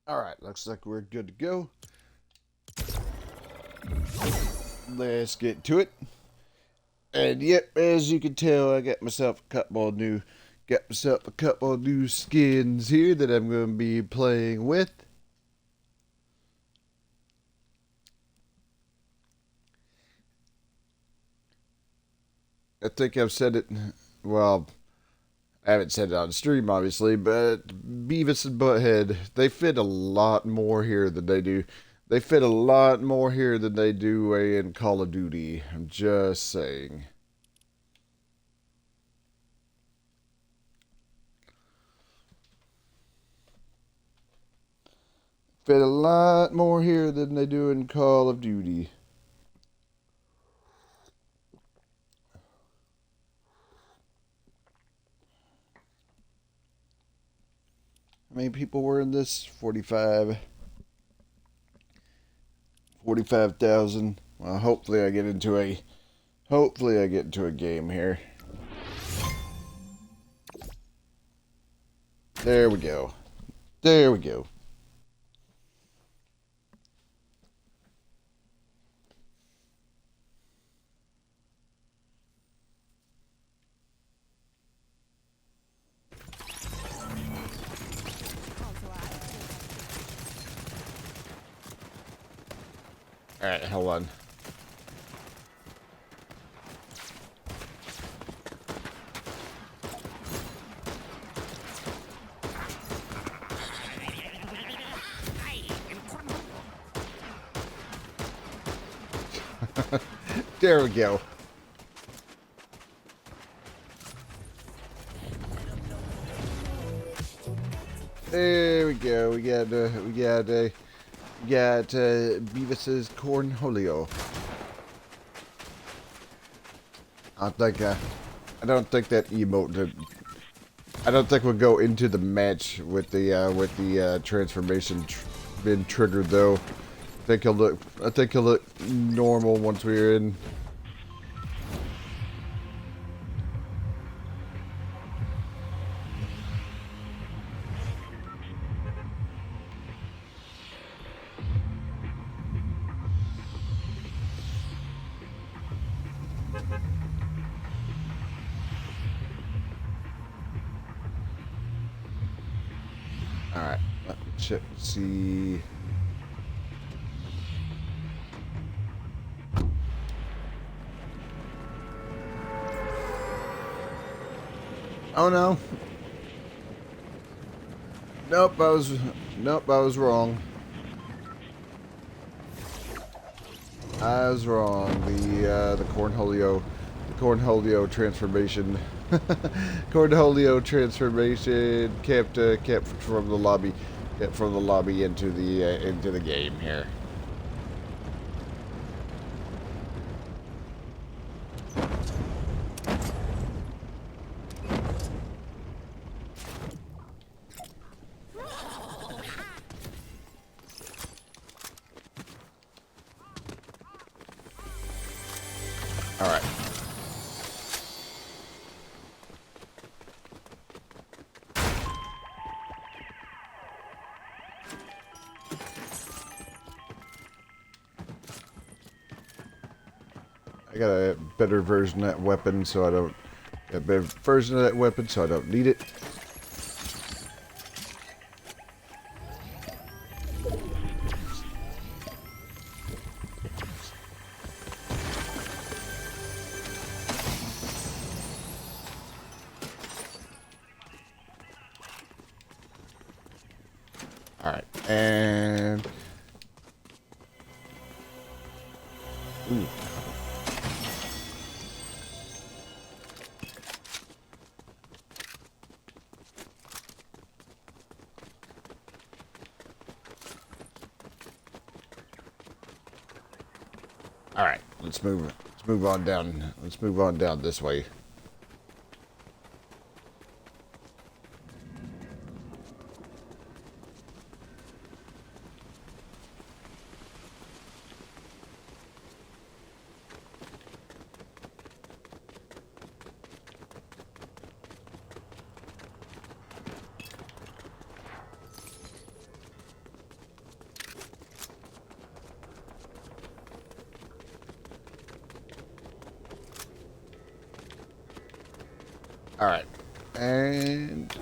Alright, looks like we're good to go. Let's get to it. And yep, as you can tell, I got myself a couple of new skins here that I'm going to be playing with. I think I've said it, well, I haven't said it on stream, obviously, but Beavis and Butt-Head, they fit a lot more here than they do. They fit a lot more here than they do in Call of Duty. I'm just saying. Fit a lot more here than they do in Call of Duty. How many people were in this? 45,000. Well, hopefully I get into a game here. There we go. There we go. All right, hold on. There we go. There we go. We got Beavis's Cornholio. I don't think that emote. I don't think we'll go into the match with the transformation been triggered though. I think he'll look normal once we're in. All right, let's see. Oh no. Nope, I was wrong. I was wrong. The Cornholio transformation, Cornholio transformation kept from the lobby into the game here. All right. I got a better version of that weapon, so I don't. A better version of that weapon, so I don't need it. All right, and ooh. All right, let's move on down. Let's move on down this way. Alright. And...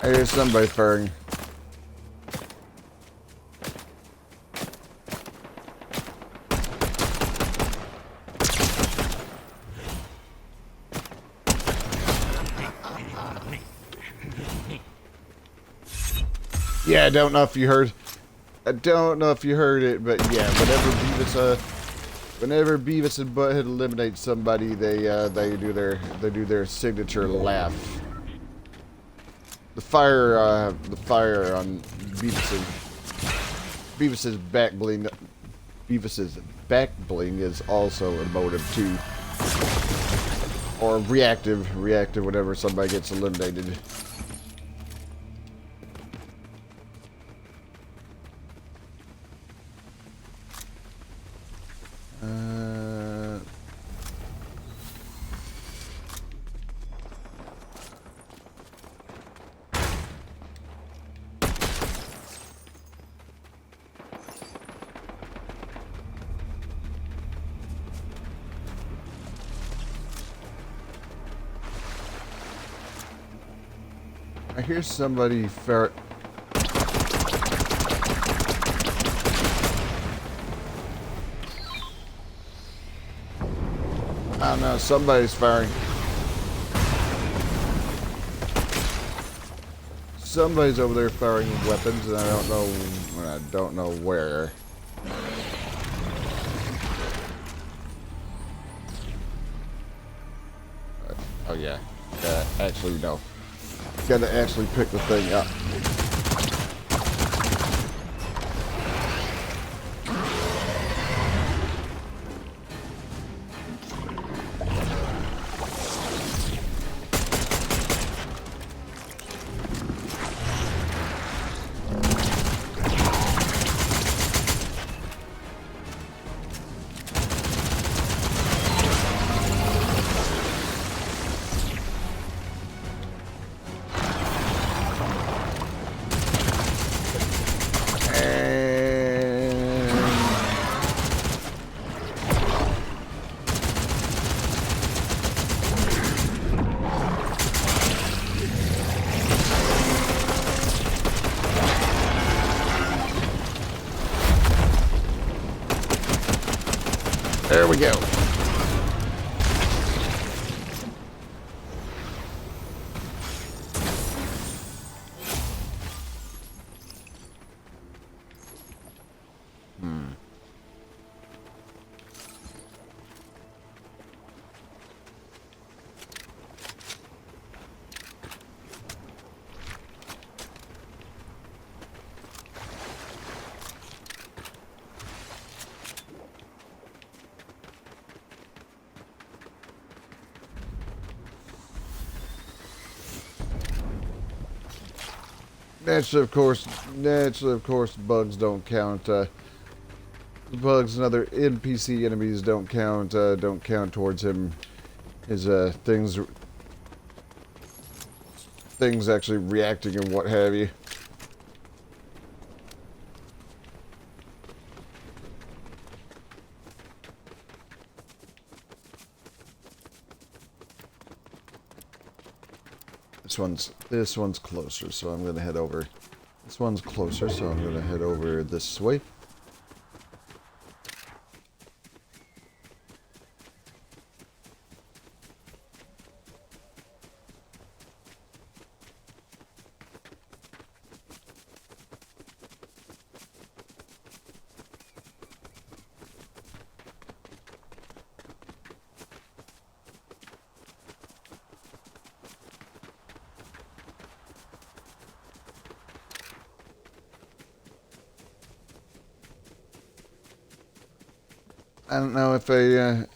I hear somebody firing. Yeah, I don't know if you heard. I don't know if you heard it, but yeah, whenever Beavis and Butt-Head eliminate somebody, they do their signature laugh. The fire on Beavis's back bling is also emotive too, or reactive whenever somebody gets eliminated. I hear somebody ferret. I don't know, somebody's firing. Somebody's over there firing weapons, and I don't know where. Oh yeah, actually no. Gotta actually pick the thing up. There we go. Naturally, of course, bugs don't count. Bugs and other NPC enemies don't count towards him. His things actually reacting and what have you. This one's closer, so I'm gonna head over. This one's closer, so I'm gonna head over this way. I don't know if at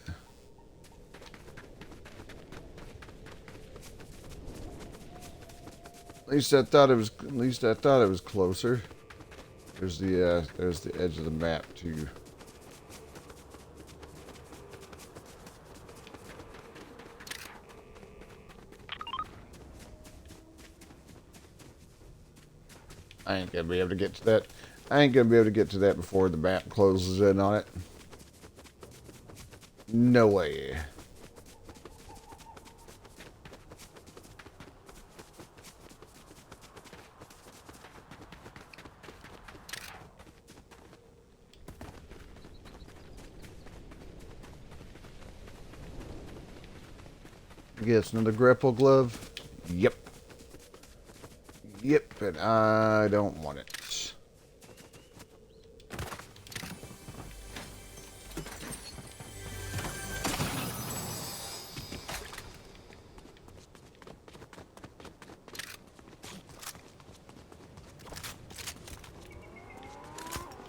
least I thought it was closer. There's the edge of the map too. I ain't gonna be able to get to that. I ain't gonna be able to get to that before the map closes in on it. No way. Yes, another grapple glove. Yep. Yep, and I don't want it.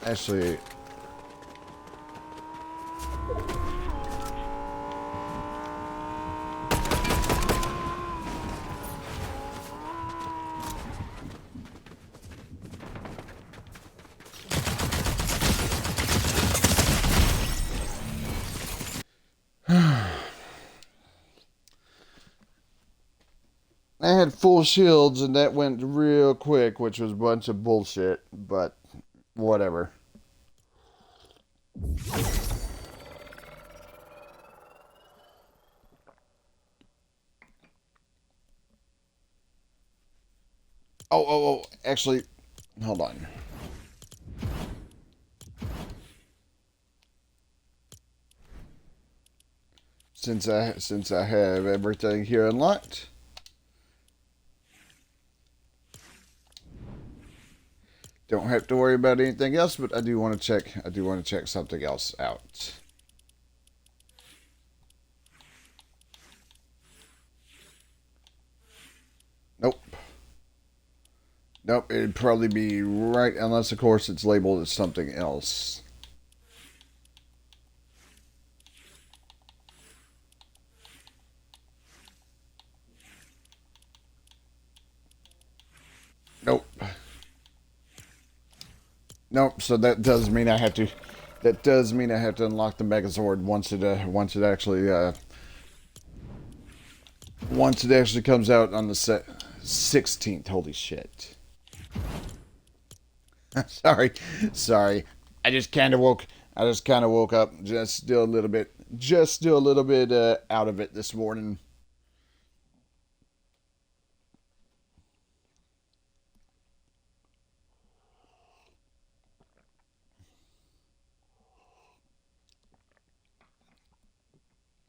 Actually, I had full shields and that went real quick, which was a bunch of bullshit, but whatever. Actually, hold on. Since I have everything here unlocked, don't have to worry about anything else, but I do want to check something else out. Nope. Nope, it'd probably be right, unless of course it's labeled as something else. Nope. Nope, so that does mean I have to unlock the Megazord once it actually comes out on the 16th. Holy shit. Sorry. I just kind of woke up just still a little bit out of it this morning.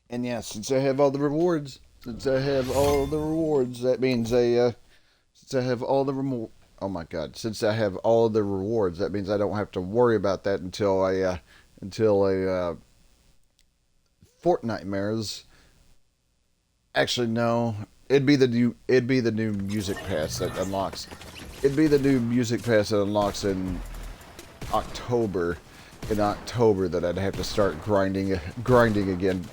And yeah, since I have all the rewards, that means since I have all the oh my god, since I have all the rewards, that means I don't have to worry about that until a Fortnite mirrors. Actually, no. It'd be the new music pass that unlocks. It'd be the new music pass that unlocks in October. In October, that I'd have to start grinding again.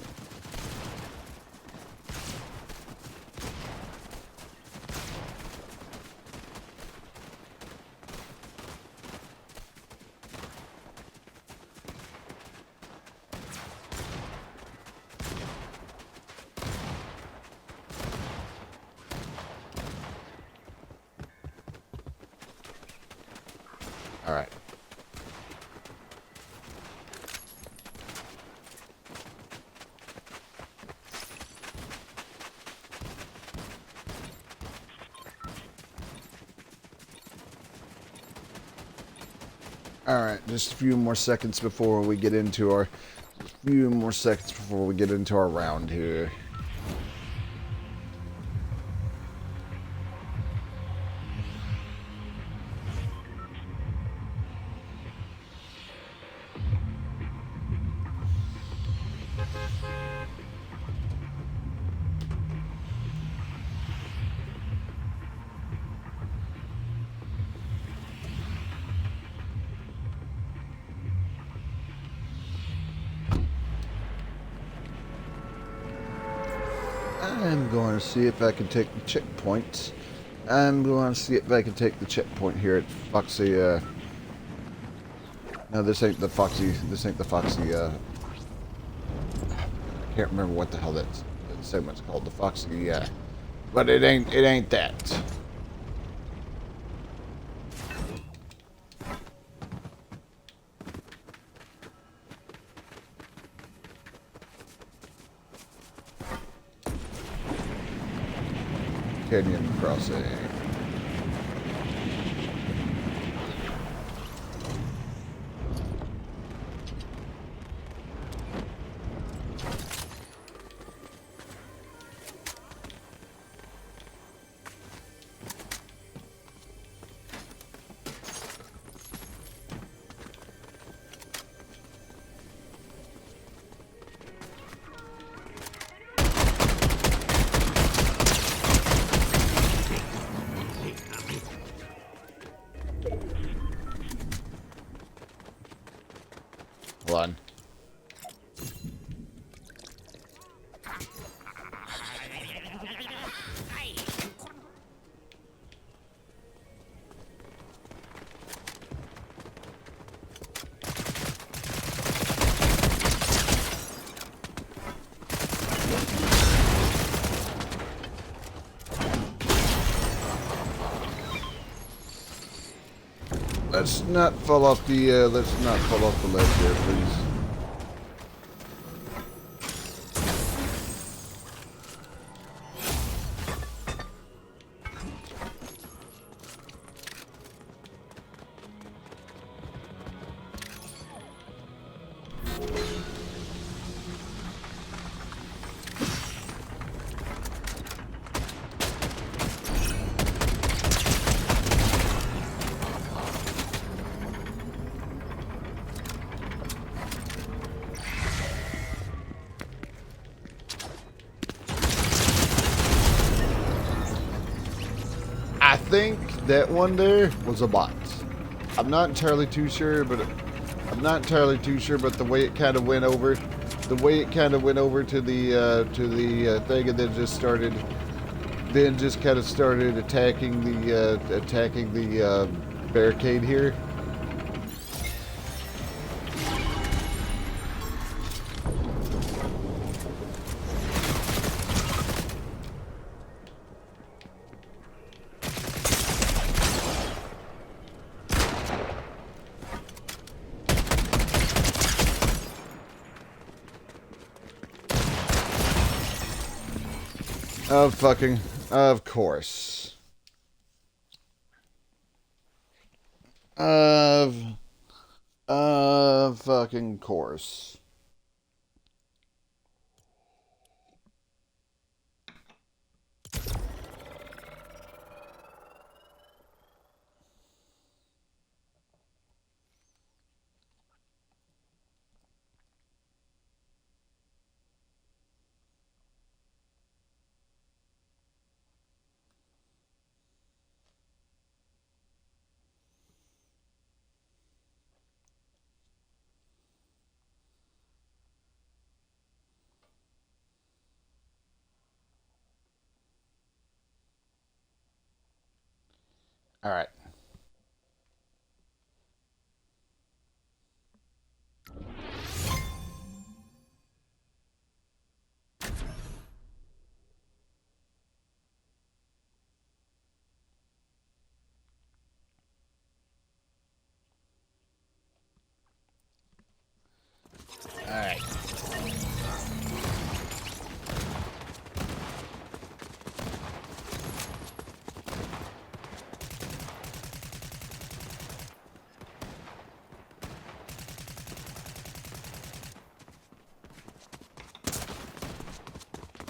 All right. All right, just a few more seconds before we get into our round here. I'm going to see if I can take the checkpoint. I'm going to see if I can take the checkpoint here at Foxy. No, this ain't the Foxy. This ain't the Foxy. I can't remember what the hell that segment's called. The Foxy. But it ain't that. Canyon Crossing. Hold on. Let's not fall off the ledge here, please. I think that one there was a bot. I'm not entirely too sure, but the way it kind of went over, to the thing, and then just kind of started attacking the barricade here. Of course. Of fucking course. All right. All right.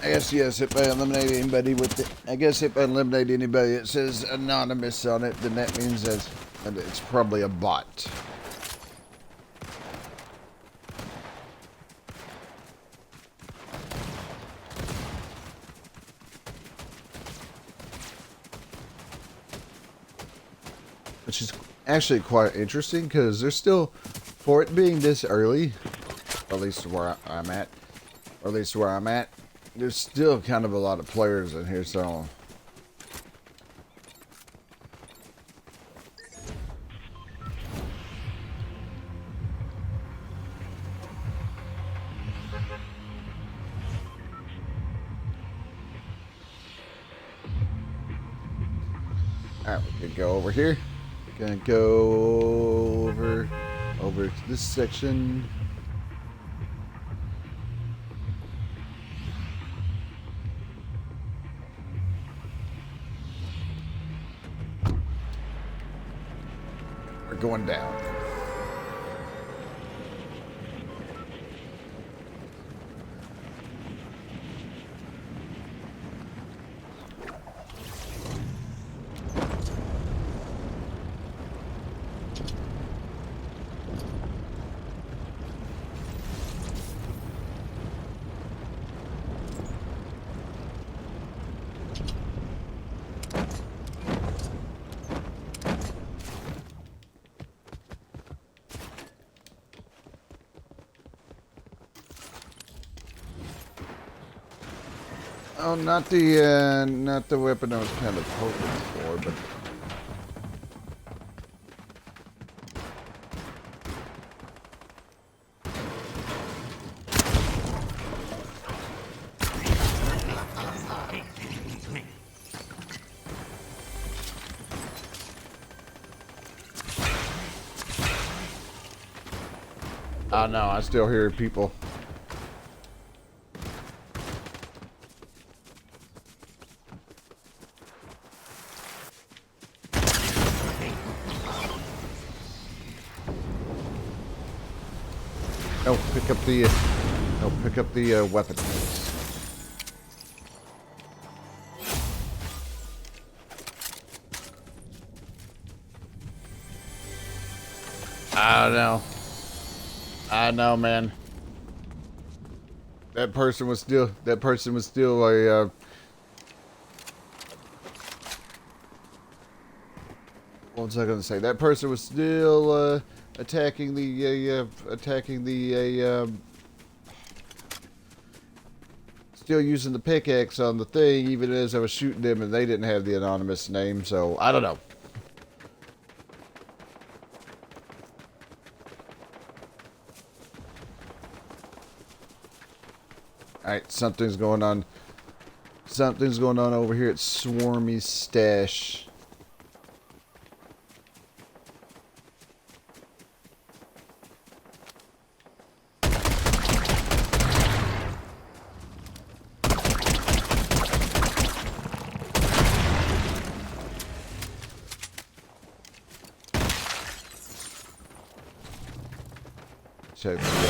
I guess yes, hit by eliminate anybody with it. I guess hit by eliminate anybody that says anonymous on it, then that means that it's probably a bot. Which is actually quite interesting because there's still, for it being this early, or at least where I'm at, there's still kind of a lot of players in here, so. Alright, we can go over here. Gonna go over to this section. going down. Oh, not the weapon I was kind of hoping for, but oh no, I still hear people. No, pick up the weapon. I don't know. I know, man. That person was still a what was I going to say? That person was still attacking the still using the pickaxe on the thing, even as I was shooting them, and they didn't have the anonymous name, so I don't know. Alright, something's going on. Something's going on over here at Swarmy Stash. Check the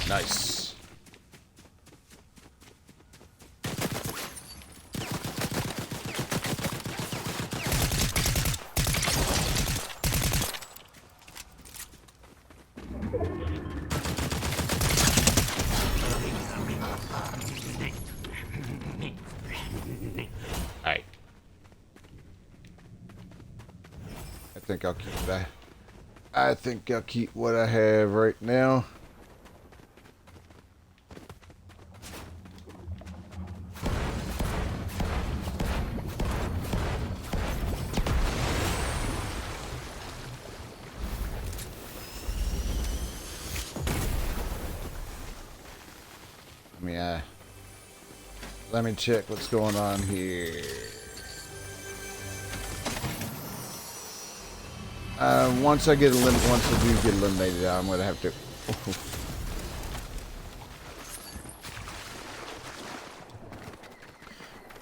nice. Alright. I think I'll keep that. I think I'll keep what I have right now. Let me check what's going on here. Once I do get eliminated, I'm gonna have to.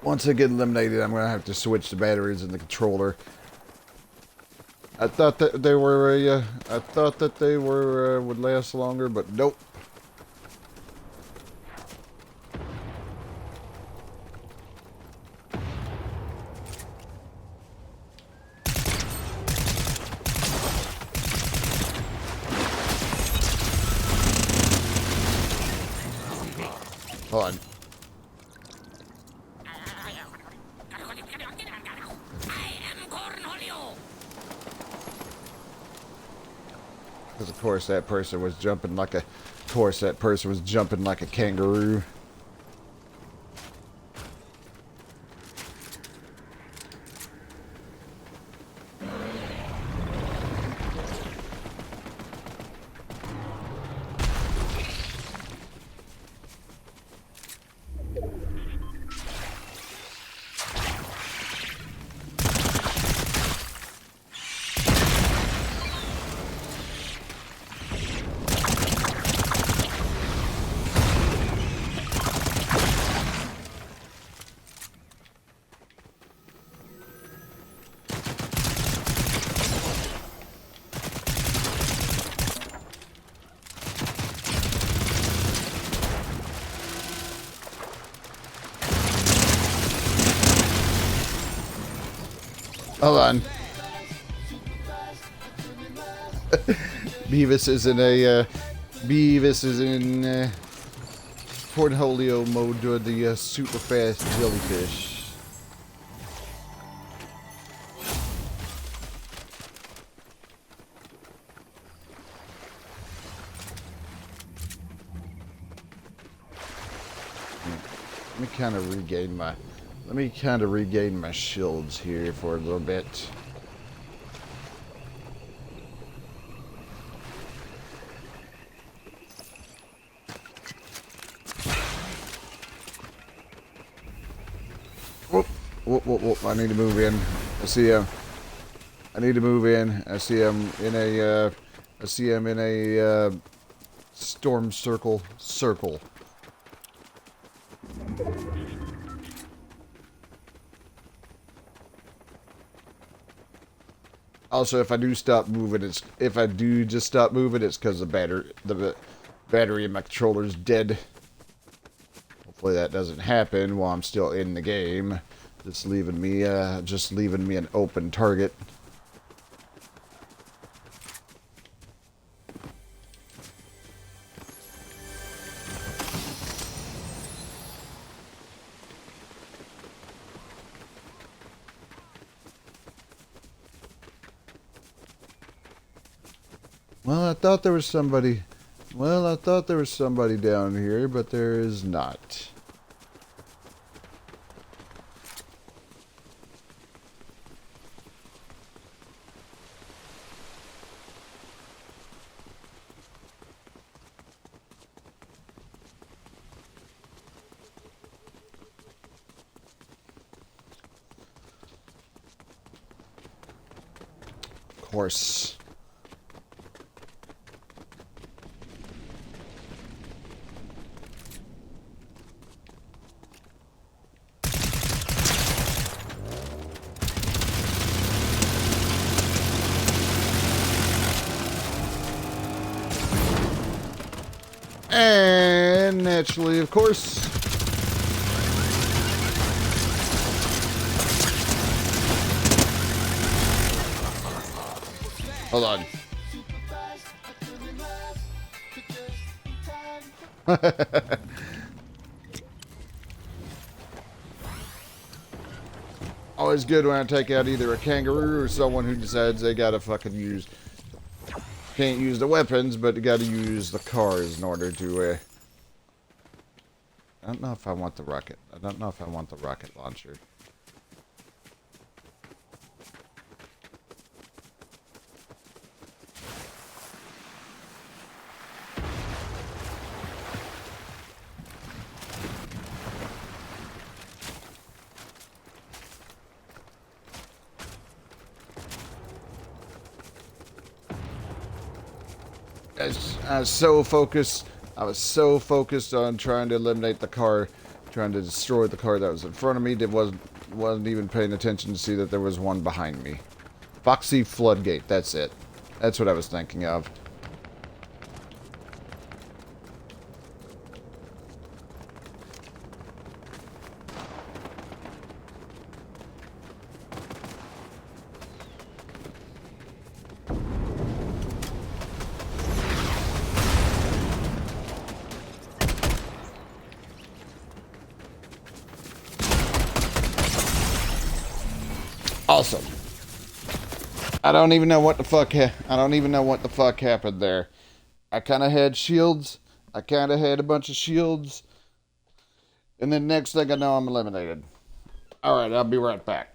Once I get eliminated, I'm gonna have to switch the batteries in the controller. I thought that they were would last longer, but nope. Hold on. Because of course that person was jumping like a kangaroo. Hold on. Beavis is in a Beavis is in portfolio mode with the super fast jellyfish. Let me kind of regain my shields here for a little bit. Whoop, whoop, whoop, whoop. I need to move in. I see him. I need to move in. I see him in a storm circle. Also, if I do stop moving, it's because the battery in my controller is dead. Hopefully that doesn't happen while I'm still in the game. Just leaving me an open target. Well, I thought there was somebody. Well, I thought there was somebody down here, but there is not. Of course. And naturally, of course. Hold on. Always good when I take out either a kangaroo or someone who decides they gotta fucking can't use the weapons, but they gotta use the cars in order to, I don't know if I want the rocket. I don't know if I want the rocket launcher. I was so focused. I was so focused on trying to eliminate the car, trying to destroy the car that was in front of me. That wasn't even paying attention to see that there was one behind me. Foxy Floodgate. That's it. That's what I was thinking of. Awesome. I don't even know what the fuck happened there. I kind of had shields. I kind of had a bunch of shields. And then next thing I know, I'm eliminated. Alright, I'll be right back.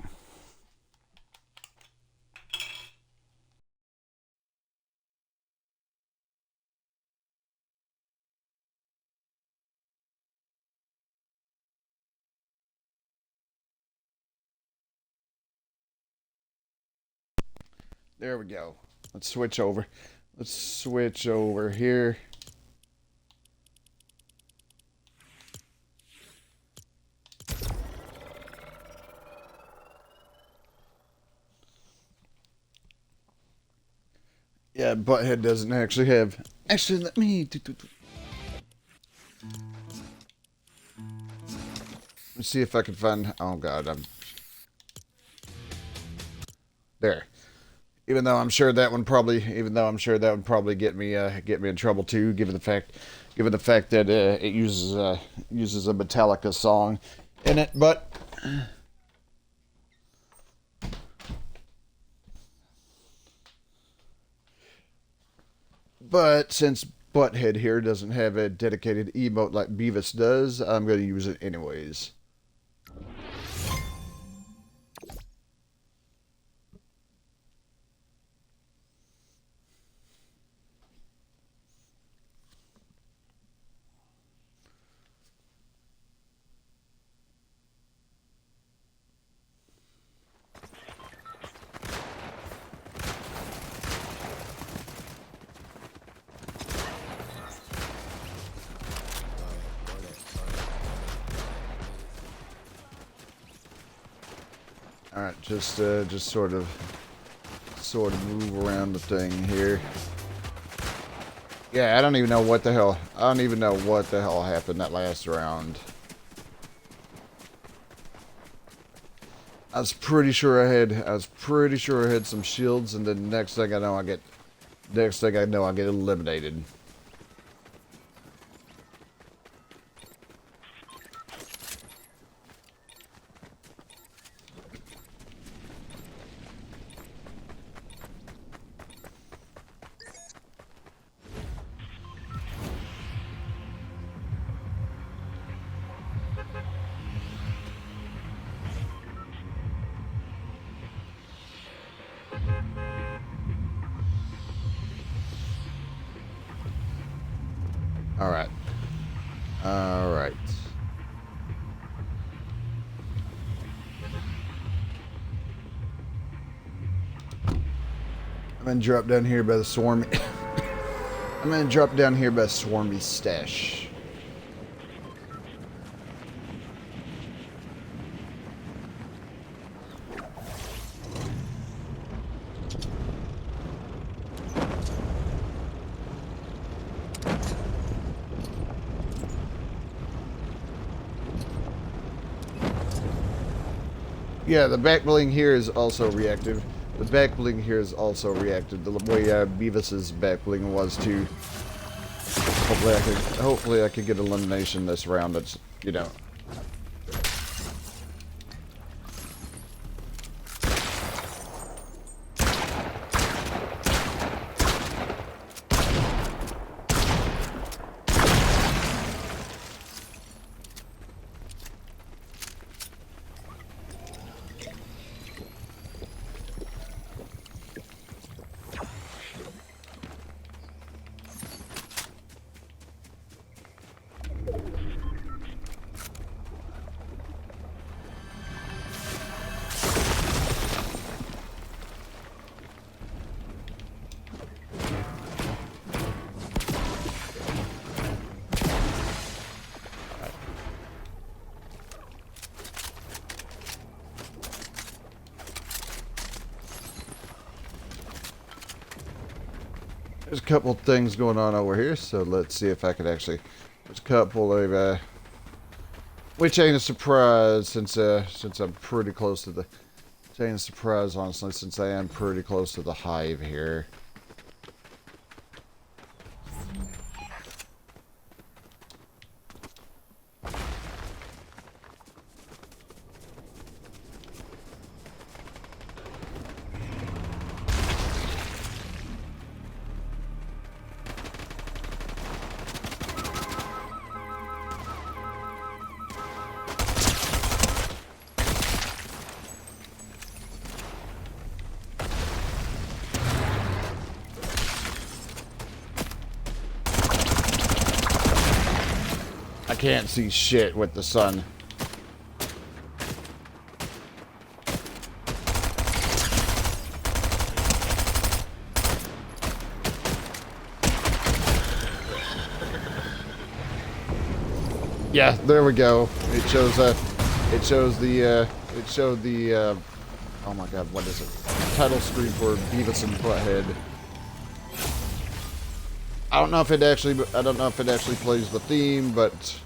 There we go. Let's switch over. Let's switch over here. Yeah, Butthead doesn't actually have... Actually, let me... Let's see if I can find... Oh, God, I'm... There. Even though I'm sure that one probably, get me in trouble too, given the fact that it uses a Metallica song in it. But since Butthead here doesn't have a dedicated emote like Beavis does, I'm going to use it anyways. All right, just sort of move around the thing here. Yeah, I don't even know what the hell happened that last round. I was pretty sure I had some shields, and then next thing I know I get eliminated. Alright. Alright. I'm gonna drop down here by the swarmy. I'm gonna drop down here by Swarmy Stash. Yeah, the back bling here is also reactive. The back bling here is also reactive. The way Beavis's back bling was too. Hopefully I could get elimination this round. That's, you know. There's a couple things going on over here, so let's see if I can actually. There's a couple of which ain't a surprise since I'm pretty close to the. Which ain't a surprise, honestly, since I am pretty close to the hive here. I can't see shit with the sun. Yeah, there we go. It shows oh my god, what is it? Title screen for Beavis and Butt-Head. I don't know if it actually plays the theme, but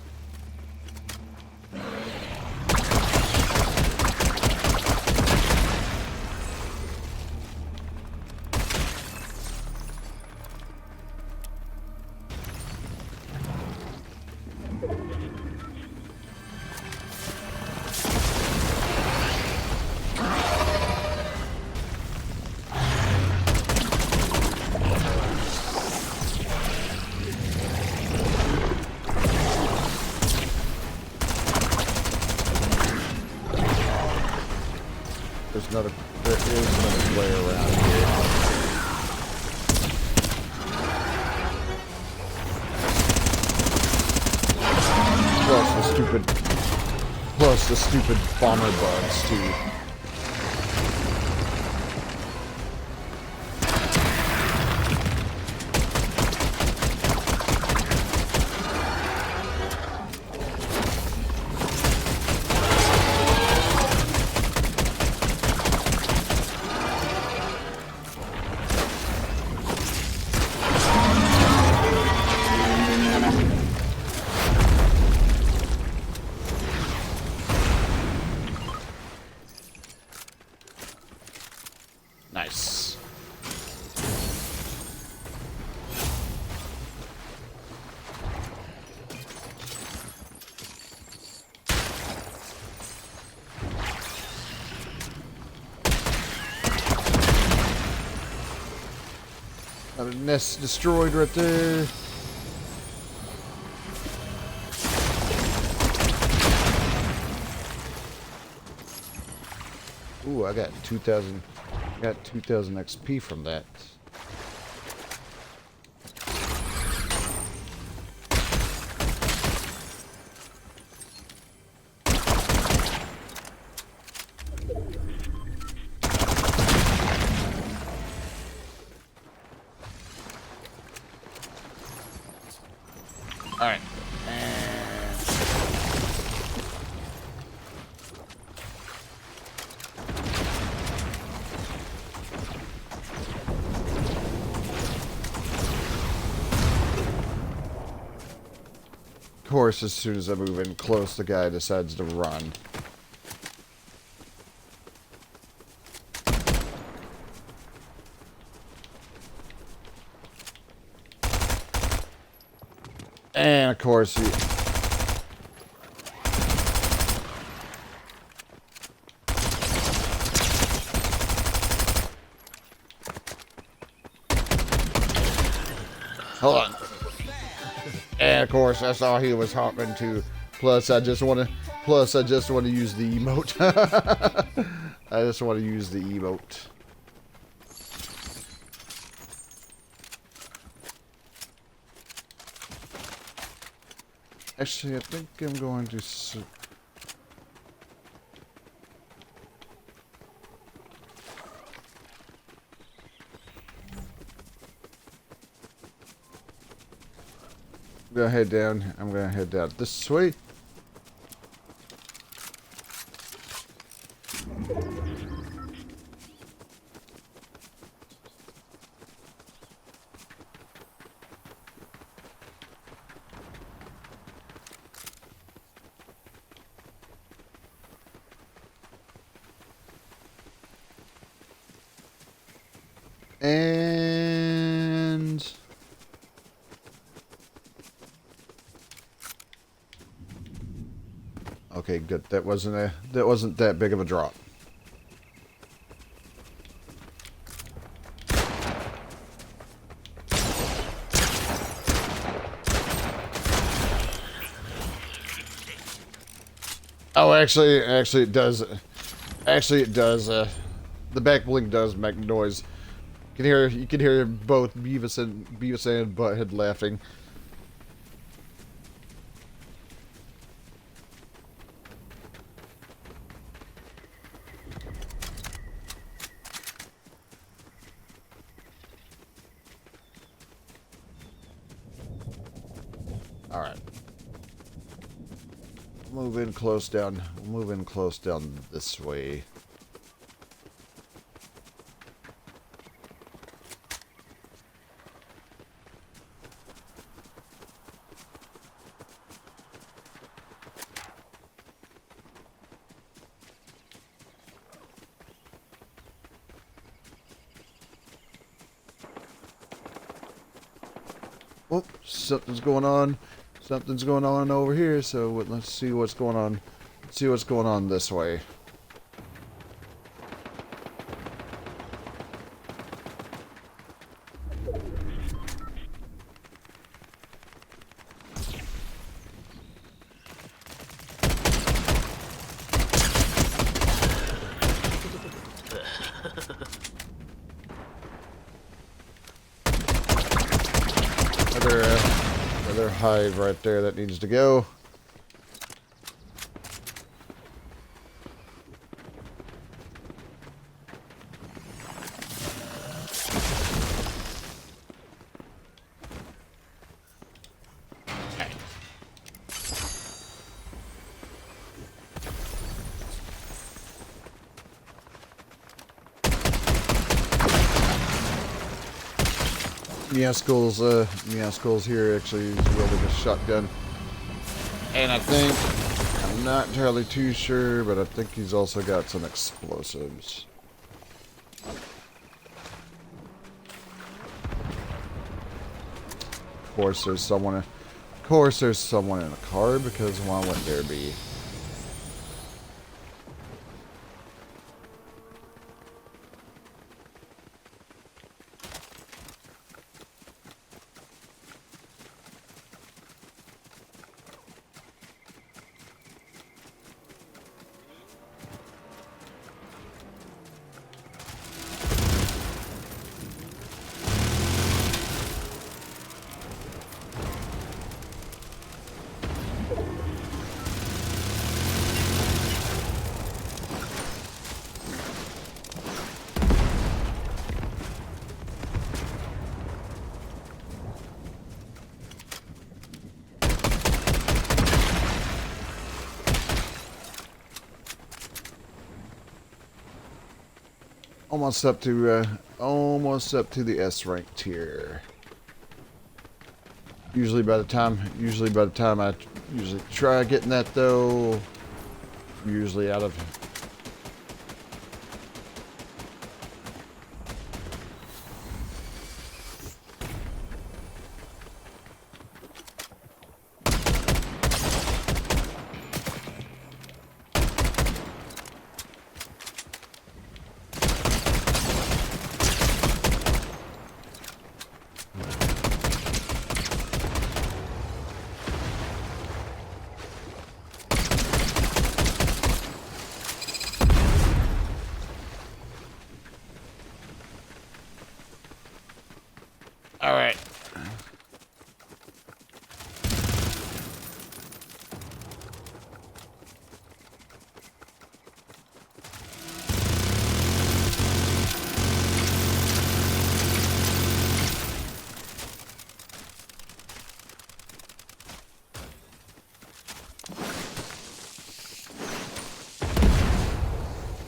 there is another player around here. Plus the stupid bomber bugs too. Nice. Got a nest destroyed right there. Ooh, I got 2,000. Got 2,000 XP from that. All right. Of course, as soon as I move in close, the guy decides to run. And of course, hold on. And of course, that's all he was hopping to. Plus, I just want to use the emote. I just want to use the emote. Actually, I think I'm going to. I'm gonna head down. I'm gonna head down this way. And okay, good. That wasn't that big of a drop. Oh, actually it does. Actually, it does. The back blink does make noise. You can hear both Beavis and Butt-Head laughing. All right. Moving close down this way. Oh, something's going on. Something's going on over here, so let's see what's going on. Let's see what's going on this way. Another hive right there that needs to go. Meowskull's here actually is wielding a shotgun. And I think, I'm not entirely too sure, but I think he's also got some explosives. Of course there's someone in a car, because why wouldn't there be? Almost up to the S rank tier. Usually by the time I try getting that though, usually out of all right.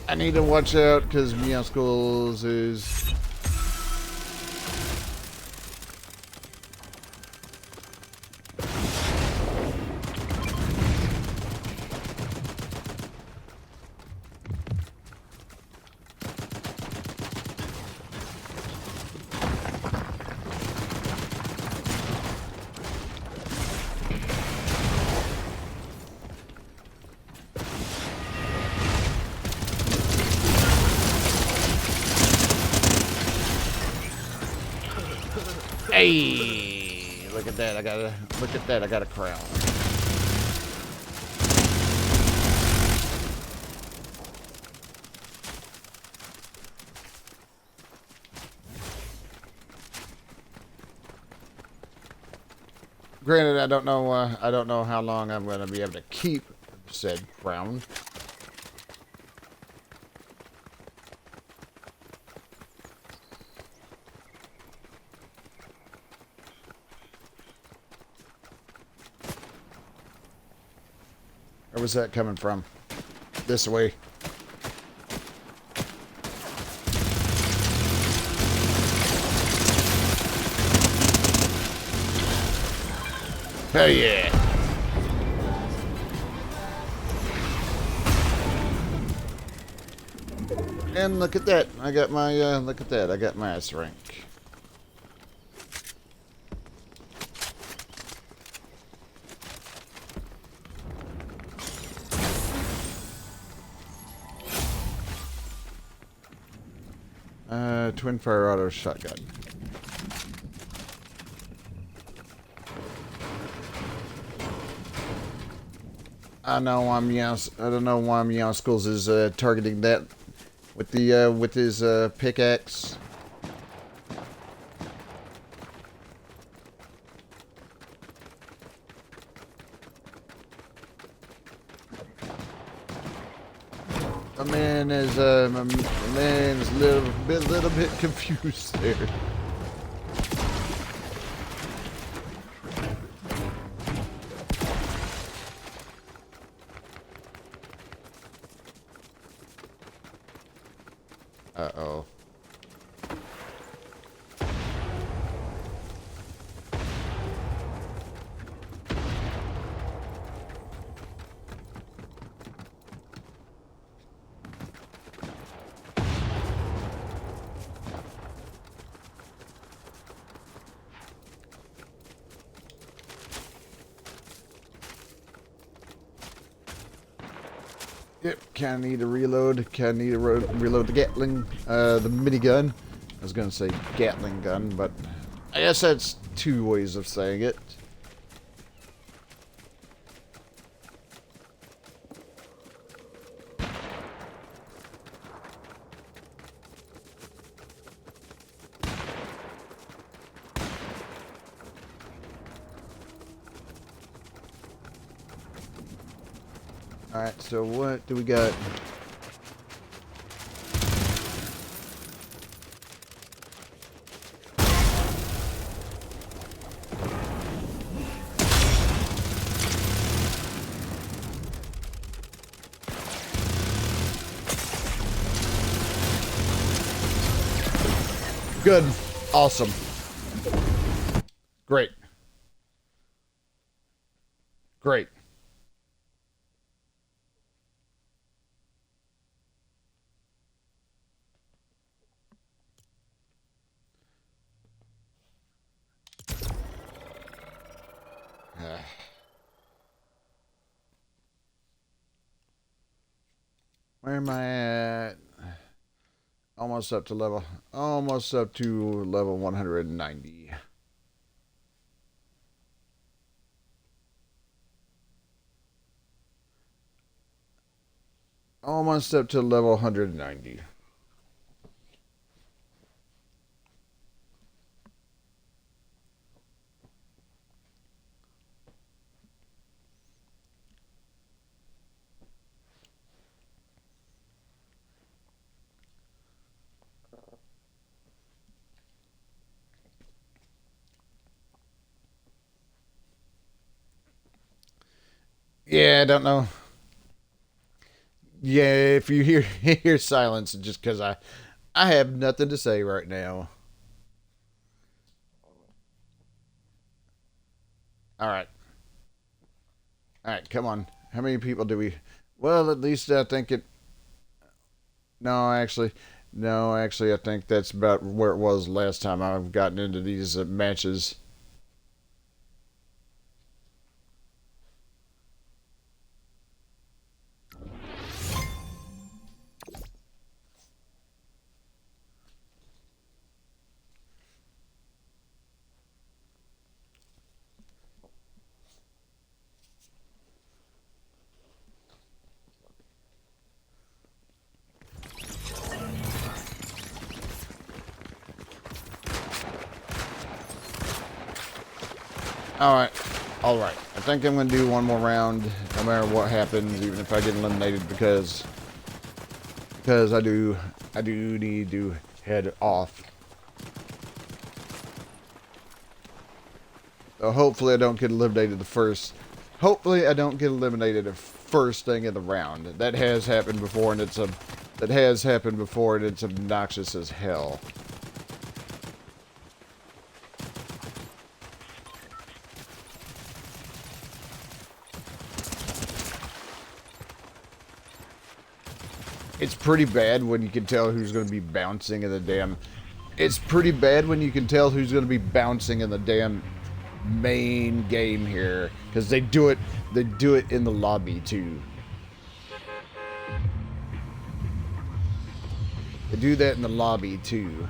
I need to watch out because Meowskulls is... Hey, look at that! I got a crown. Granted, I don't know how long I'm going to be able to keep said crown. Where was that coming from? This way. Hell yeah. And look at that. I got my I got my S rank. Twin fire auto shotgun. I don't know why Meowskulls is targeting that with his pickaxe. My man is a little bit confused there. Uh-oh. Yep, kinda need to reload. Kinda need to reload the Gatling, the minigun. I was gonna say Gatling gun, but I guess that's two ways of saying it. Alright, so what do we got? Good. Awesome. Great. Great. Where am I at? Almost up to level 190. Almost up to level 190. Yeah, I don't know. Yeah, if you hear silence, it's just because I have nothing to say right now. All right, all right, come on. How many people do we? Well, at least I think it. No, actually, no, actually, I think that's about where it was last time I've gotten into these matches. All right, all right. I think I'm gonna do one more round, no matter what happens, even if I get eliminated, because I do need to head off. So hopefully I don't get eliminated the first. Hopefully I don't get eliminated the first thing in the round. That has happened before, and it's obnoxious as hell. It's pretty bad when you can tell who's going to be bouncing in the damn. It's pretty bad when you can tell who's going to be bouncing in the damn main game here, because they do it. They do it in the lobby too. They do that in the lobby too.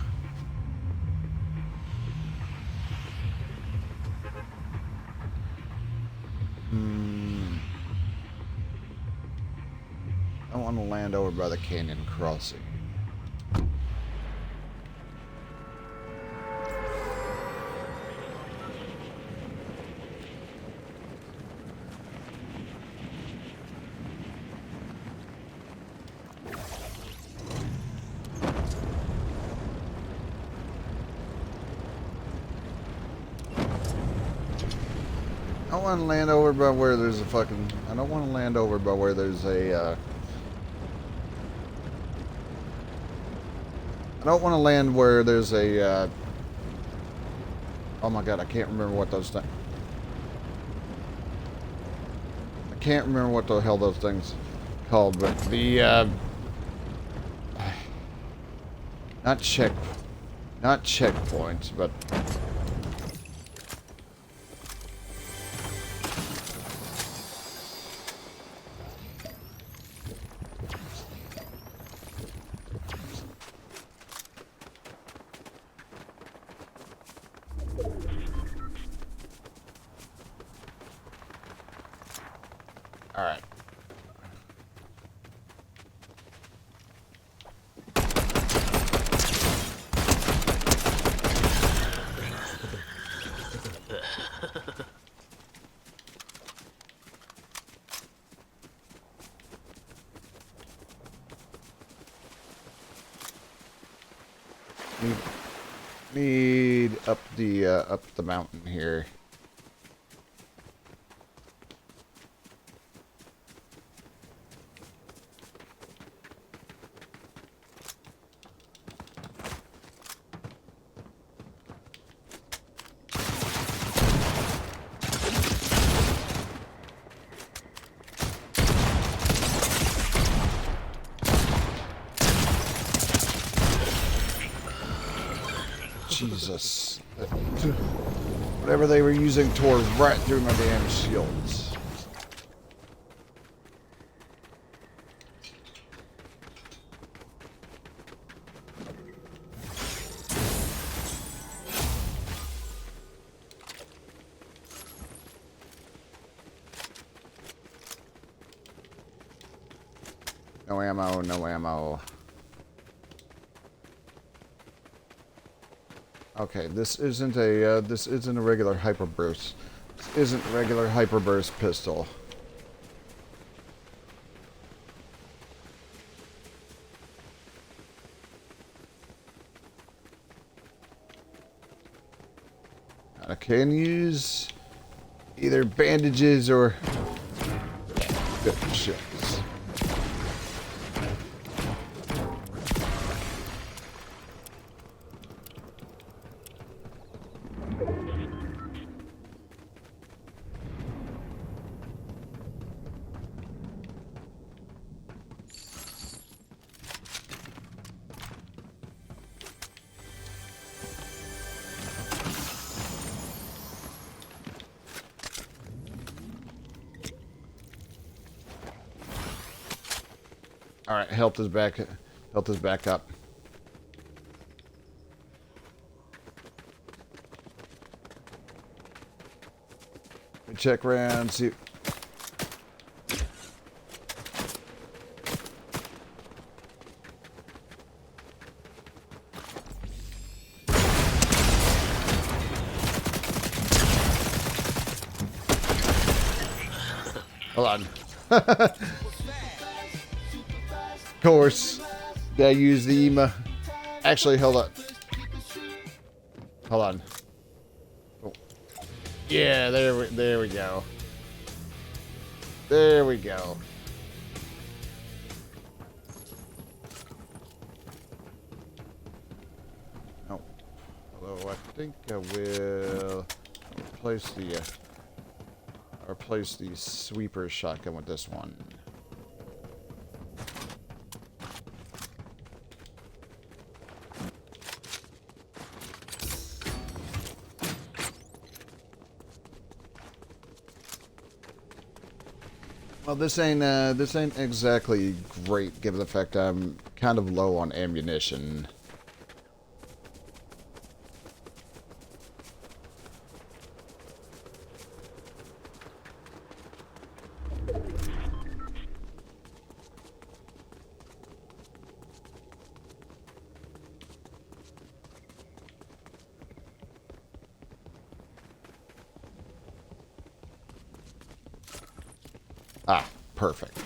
I want to land over by the canyon crossing. I want to land over by where there's a fucking... I don't want to land over by where there's a, I don't want to land where there's a, oh my god, I can't remember what those things... I can't remember what the hell those things called, but the, not checkpoints, but... Alright. Need up the mountain here. Jesus. Whatever they were using tore right through my damn shields. No ammo, no ammo. Okay, this isn't a regular hyperburst. This isn't a regular hyperburst pistol. I can use either bandages or shields. All right, health is back. Health is back up. Let me check around. See. Hold on. Of course, gotta use the EMA. Actually, hold on. Hold on. Oh. Yeah, there we go. There we go. Oh, although I think I will replace the sweeper shotgun with this one. Well, this ain't exactly great, given the fact I'm kind of low on ammunition. Ah, perfect.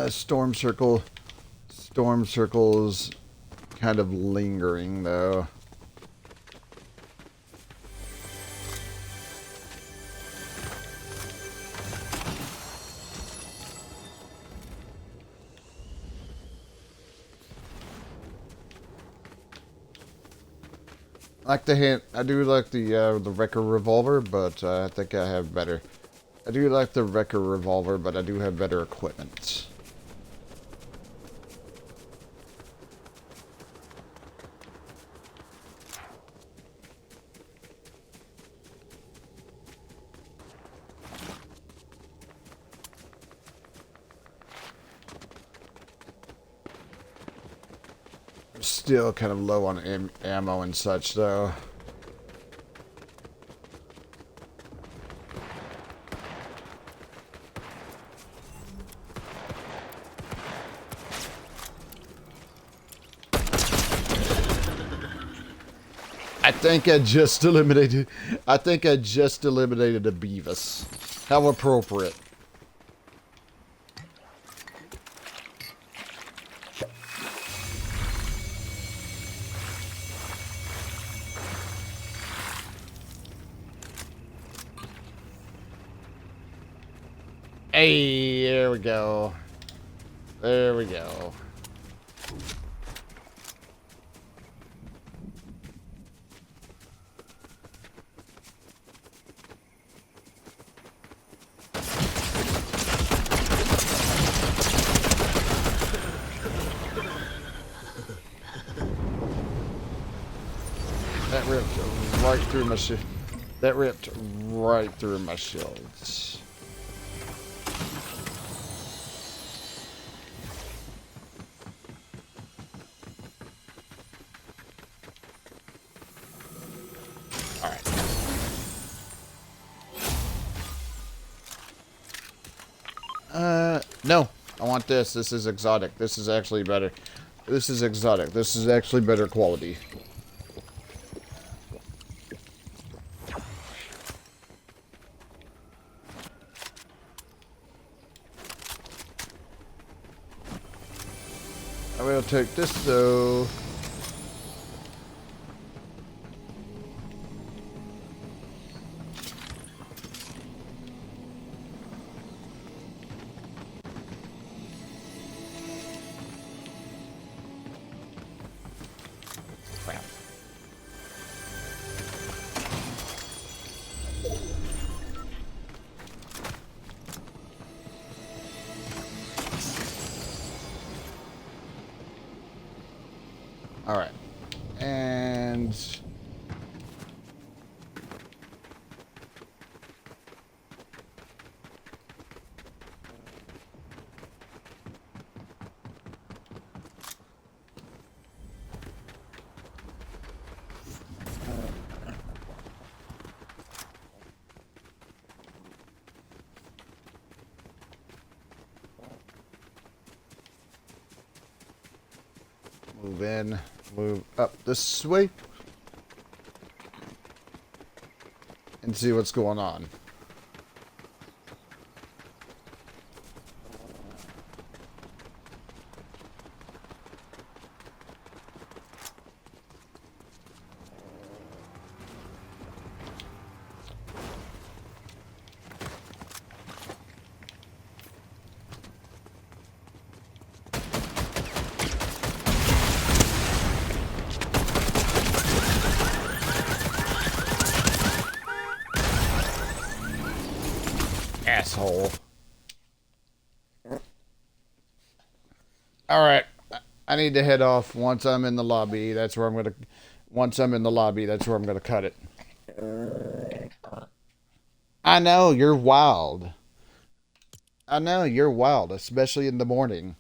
Storm circle. Storm circles kind of lingering though. Like the hand, I do like the Wrecker revolver, but I think I have better. I do like the Wrecker revolver, but I do have better equipment. Still kind of low on ammo and such, though. I think I just eliminated a Beavis. How appropriate. Hey, there we go. There we go. That ripped right through my shield. That ripped right through my shields. No. I want this. This is exotic. This is actually better. This is exotic. This is actually better quality. I will take this though. All right, and move in, move up this way, and see what's going on. Asshole. Alright. I need to head off once I'm in the lobby. That's where I'm gonna once I'm in the lobby, that's where I'm gonna cut it. I know, you're wild. I know, you're wild, especially in the morning.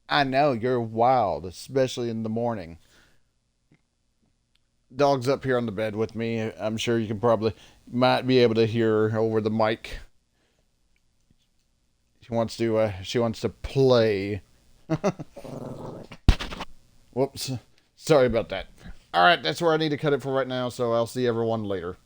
I know, you're wild, especially in the morning. Dog's up here on the bed with me. I'm sure you can probably might be able to hear her over the mic. She wants to play. Whoops. Sorry about that. All right, that's where I need to cut it for right now, so I'll see everyone later.